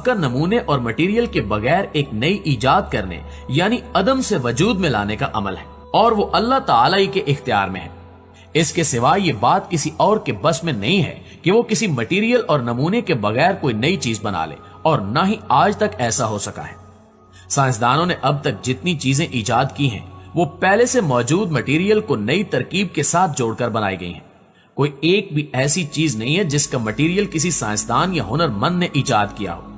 साबका नमूने और मटेरियल के बगैर एक नई इजाद करने यानी अदम से वजूद में लाने का अमल है, और वो अल्लाह ताला ही के इख्तियार में है। इसके सिवा ये बात किसी और के बस में नहीं है कि वो किसी मटेरियल और नमूने के बगैर कोई नई चीज बना ले, और न ही आज तक ऐसा हो सका है। साइंसदानों ने अब तक जितनी चीजें इजाद की हैं, वो पहले से मौजूद मटेरियल को नई तरकीब के साथ जोड़कर बनाई गई हैं। कोई एक भी ऐसी चीज नहीं है जिसका मटेरियल किसी साइंसदान या हुनरमंद ने इजाद किया हो।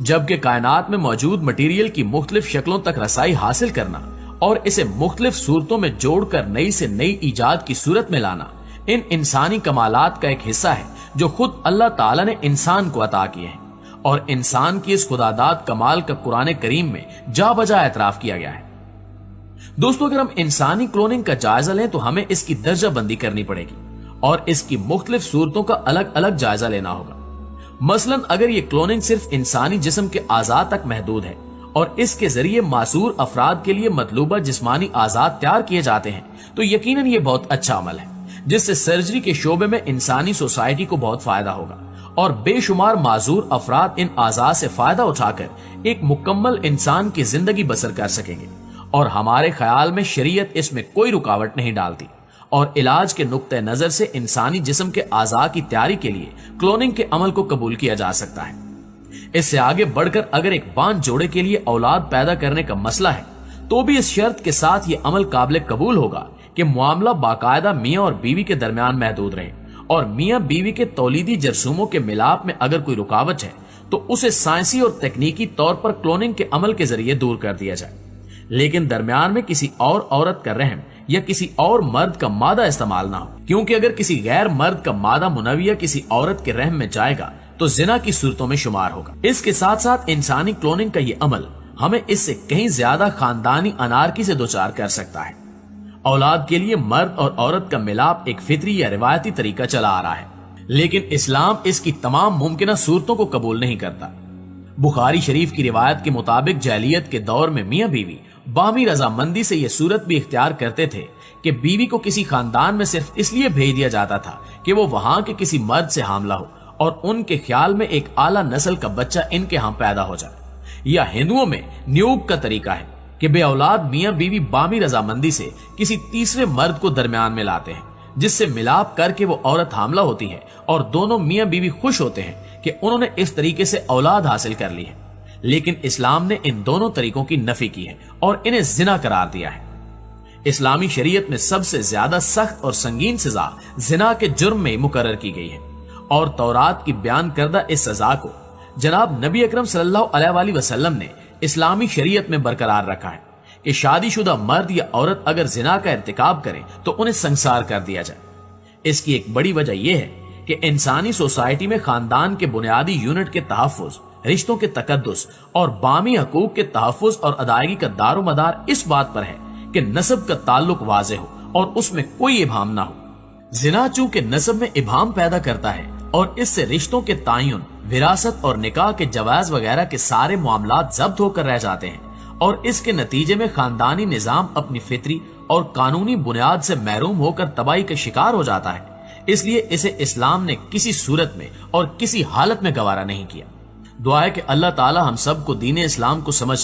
जबकि कायनात में मौजूद मटेरियल की मुख्तलिफ शक्लों तक रसाई हासिल करना और इसे मुख्तलिफ सूरतों में जोड़कर नई से नई इजाद की सूरत में लाना इन इंसानी कमालात का एक हिस्सा है जो खुद अल्लाह ताला ने इंसान को अता किए हैं, और इंसान की इस खुदादाद कमाल का कुरान करीम में जा बजा एतराफ किया गया है। दोस्तों, अगर हम इंसानी क्लोनिंग का जायजा लें तो हमें इसकी दर्जा बंदी करनी पड़ेगी और इसकी मुख्तलिफ सूरतों का अलग अलग जायजा लेना होगा। मसलन अगर ये क्लोनिंग सिर्फ इंसानी जिस्म के आजाद तक महदूद है और इसके जरिए मासूर अफराद के लिए मतलूबा जिस्मानी आजाद तैयार किए जाते हैं, तो यकीनन ये बहुत अच्छा अमल है जिससे सर्जरी के शोबे में इंसानी सोसाइटी को बहुत फायदा होगा और बेशुमार माजूर अफराद इन आजाद से फायदा उठाकर एक मुकम्मल इंसान की जिंदगी बसर कर सकेंगे। और हमारे ख्याल में शरीयत इसमें कोई रुकावट नहीं डालती, और इलाज के नुक्ते नजर से इंसानी जिस्म के आज़ा की तैयारी के लिए क्लोनिंग के अमल को कबूल किया जा सकता है। इससे आगे बढ़कर अगर एक बांझ जोड़े के लिए औलाद पैदा करने का मसला है तो भी इस शर्त के साथ ये अमल काबिल कबूल होगा कि मामला बाकायदा मियाँ और बीवी के दरमियान महदूद रहे, और मियाँ बीवी के तौलीदी जरसूमों के मिलाप में अगर कोई रुकावट है तो उसे साइंसी और तकनीकी तौर पर क्लोनिंग के अमल के जरिए दूर कर दिया जाए। लेकिन दरमियान में किसी और औरत का रहम या किसी और मर्द का मादा इस्तेमाल ना हो, क्योंकि अगर किसी गैर मर्द का मादा मुनविया किसी औरत के रहम में जाएगा तो जिना की सूरतों में शुमार होगा। इसके साथ साथ इंसानी क्लोनिंग का ये अमल हमें इससे कहीं ज्यादा खानदानी अनारकी से दोचार कर सकता है। औलाद के लिए मर्द और औरत का मिलाप एक फितरी या रिवायती तरीका चला आ रहा है, लेकिन इस्लाम इसकी तमाम मुमकिन सूरतों को कबूल नहीं करता। बुखारी शरीफ की रिवायत के मुताबिक जहलियत के दौर में मियाँ बीवी बामी रजामंदी से यह सूरत भी इख्तियार करते थे कि बीवी को किसी खानदान में सिर्फ इसलिए भेज दिया जाता था कि वो वहां के किसी मर्द से हामला हो और उनके ख्याल में एक आला नस्ल का बच्चा इनके यहाँ पैदा हो जाए। या हिंदुओं में न्यूग का तरीका है कि बे औलाद मियाँ बीवी बामी रजामंदी से किसी तीसरे मर्द को दरमियान में लाते हैं, जिससे मिलाप करके वो औरत हामला होती है और दोनों मियाँ बीवी खुश होते हैं कि उन्होंने इस तरीके से औलाद हासिल कर ली है। लेकिन इस्लाम ने इन दोनों तरीकों की नफी की है और इन्हें जिना करार दिया है। इस्लामी शरीयत में सबसे ज्यादा सख्त और संगीन सजा जिना के जुर्म में मुकर्रर की गई है, और तौरात की बयान करदा इस सजा को जनाब नबी अकरम सल्लल्लाहु अलैहि वसल्लम ने इस्लामी शरीयत में बरकरार रखा है कि शादीशुदा मर्द या औरत अगर जिना का इर्तिकाब करें तो उन्हें संसार कर दिया जाए। इसकी एक बड़ी वजह यह है कि इंसानी सोसाइटी में खानदान के बुनियादी यूनिट के तहफ्फुज, रिश्तों के तकद्दुस और बामी हकूक के तहफ्फुज और अदायगी का दारोमदार इस बात पर है कि नस्ब का ताल्लुक वाज़ेह हो और उसमें कोई इबाम ना हो। जिना चूंकि नस्ब में इबाम पैदा करता है और इससे रिश्तों के तायुन, विरासत और निकाह के जवाज वगैरह के सारे मामलात जब्त होकर रह जाते हैं, और इसके नतीजे में खानदानी निजाम अपनी फितरी और कानूनी बुनियाद से महरूम होकर तबाही का शिकार हो जाता है। इसलिए इसे इस्लाम ने किसी सूरत में और किसी हालत में गवारा नहीं किया। दुआ है कि अल्लाह ताला हम सब को दीन इस्लाम को समझ